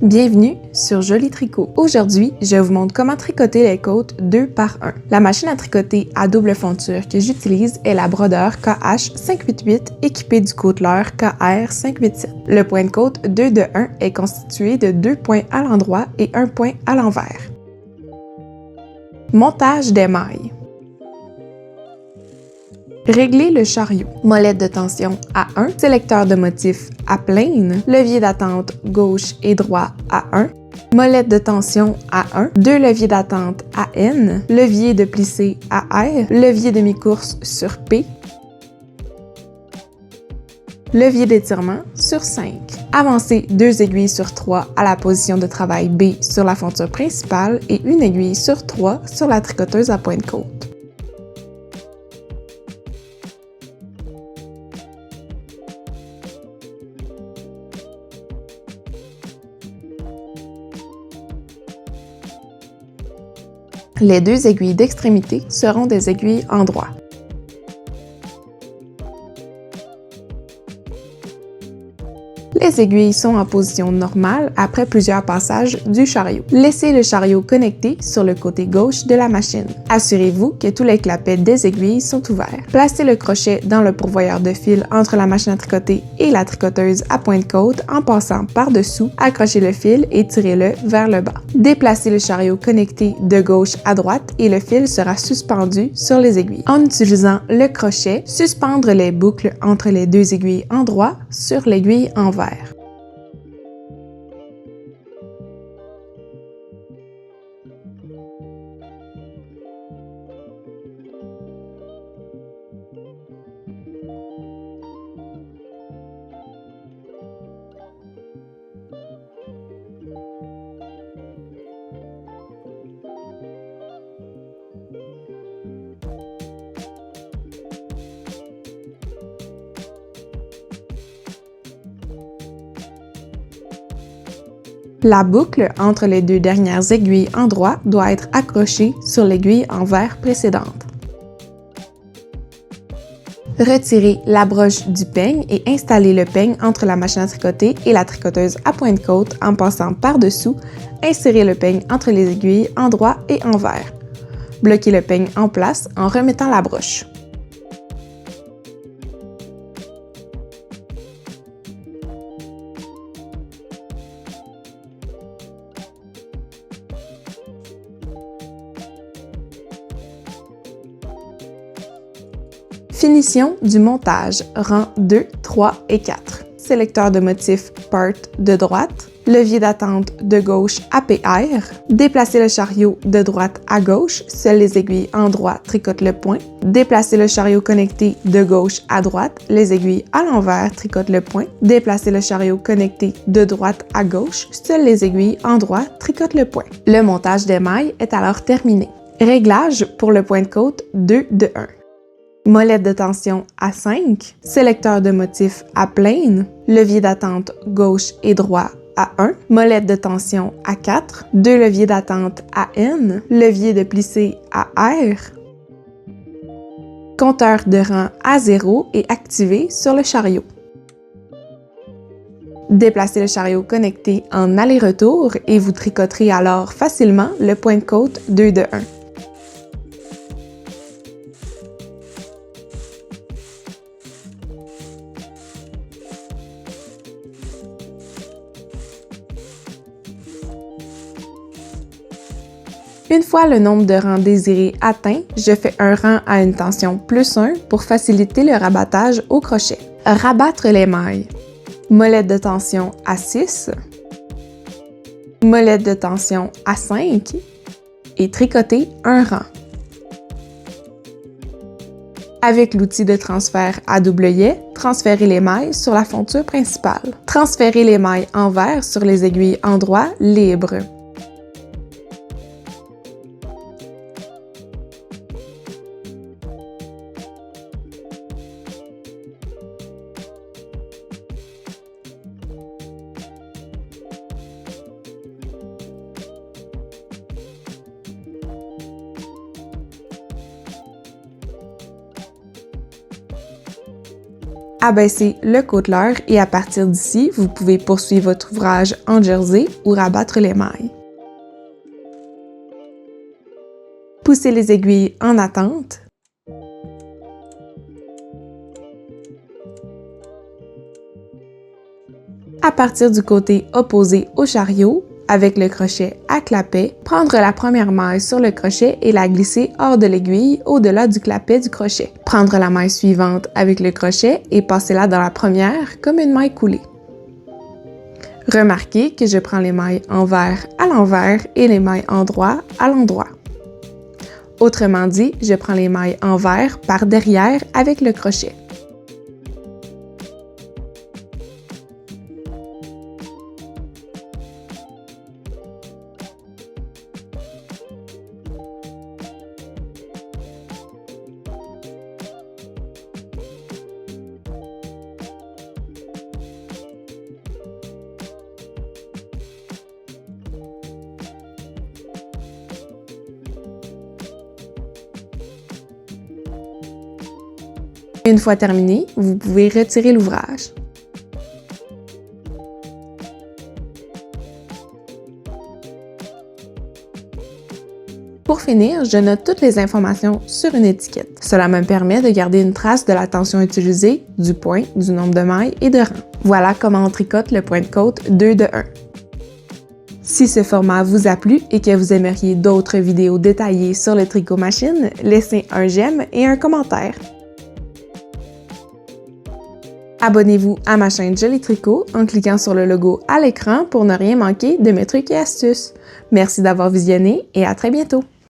Bienvenue sur Joli Tricot. Aujourd'hui, je vous montre comment tricoter les côtes 2 par 1. La machine à tricoter à double fonture que j'utilise est la Brodeur KH588 équipée du côteleur KR587. Le point de côte 2 de 1 est constitué de 2 points à l'endroit et 1 point à l'envers. Montage des mailles. Régler le chariot. Molette de tension à 1, sélecteur de motif à pleine, levier d'attente gauche et droit à 1, molette de tension à 1, 2 leviers d'attente à N, levier de plissé à R, levier de mi-course sur P, levier d'étirement sur 5. Avancez 2 aiguilles sur 3 à la position de travail B sur la fonture principale et une aiguille sur 3 sur la tricoteuse à point de côte. Les 2 aiguilles d'extrémité seront des aiguilles en droit. Les aiguilles sont en position normale après plusieurs passages du chariot. Laissez le chariot connecté sur le côté gauche de la machine. Assurez-vous que tous les clapets des aiguilles sont ouverts. Placez le crochet dans le pourvoyeur de fil entre la machine à tricoter et la tricoteuse à point de côte en passant par-dessous. Accrochez le fil et tirez-le vers le bas. Déplacez le chariot connecté de gauche à droite et le fil sera suspendu sur les aiguilles. En utilisant le crochet, suspendre les boucles entre les 2 aiguilles en droit sur l'aiguille envers. La boucle entre les 2 dernières aiguilles en droit doit être accrochée sur l'aiguille envers précédente. Retirez la broche du peigne et installez le peigne entre la machine à tricoter et la tricoteuse à point de côte en passant par-dessous. Insérez le peigne entre les aiguilles en droit et envers. Bloquez le peigne en place en remettant la broche. Finition du montage, rang 2, 3 et 4. Sélecteur de motif Part de droite, levier d'attente de gauche à PR, déplacez le chariot de droite à gauche, seules les aiguilles en droit tricotent le point, déplacez le chariot connecté de gauche à droite, les aiguilles à l'envers tricotent le point, déplacez le chariot connecté de droite à gauche, seules les aiguilles en droit tricotent le point. Le montage des mailles est alors terminé. Réglage pour le point de côte 2 de 1. Molette de tension à 5, sélecteur de motif à pleine, levier d'attente gauche et droit à 1, molette de tension à 4, 2 leviers d'attente à N, levier de plissé à R, compteur de rang à 0 est activé sur le chariot. Déplacez le chariot connecté en aller-retour et vous tricoterez alors facilement le point de côte 2 de 1. Une fois le nombre de rangs désiré atteint, je fais un rang à une tension plus 1 pour faciliter le rabattage au crochet. Rabattre les mailles. Molette de tension à 6, molette de tension à 5 et tricoter un rang. Avec l'outil de transfert à double-jet, transférez les mailles sur la fonture principale. Transférez les mailles envers sur les aiguilles en droit libres. Abaissez le côteleur et à partir d'ici, vous pouvez poursuivre votre ouvrage en jersey ou rabattre les mailles. Poussez les aiguilles en attente. À partir du côté opposé au chariot, avec le crochet à clapet, prendre la première maille sur le crochet et la glisser hors de l'aiguille au-delà du clapet du crochet. Prendre la maille suivante avec le crochet et passer-la dans la première comme une maille coulée. Remarquez que je prends les mailles envers à l'envers et les mailles endroit à l'endroit. Autrement dit, je prends les mailles envers par derrière avec le crochet. Une fois terminé, vous pouvez retirer l'ouvrage. Pour finir, je note toutes les informations sur une étiquette. Cela me permet de garder une trace de la tension utilisée, du point, du nombre de mailles et de rangs. Voilà comment on tricote le point de côte 2 de 1. Si ce format vous a plu et que vous aimeriez d'autres vidéos détaillées sur le tricot machine, laissez un j'aime et un commentaire. Abonnez-vous à ma chaîne Joli Tricot en cliquant sur le logo à l'écran pour ne rien manquer de mes trucs et astuces. Merci d'avoir visionné et à très bientôt!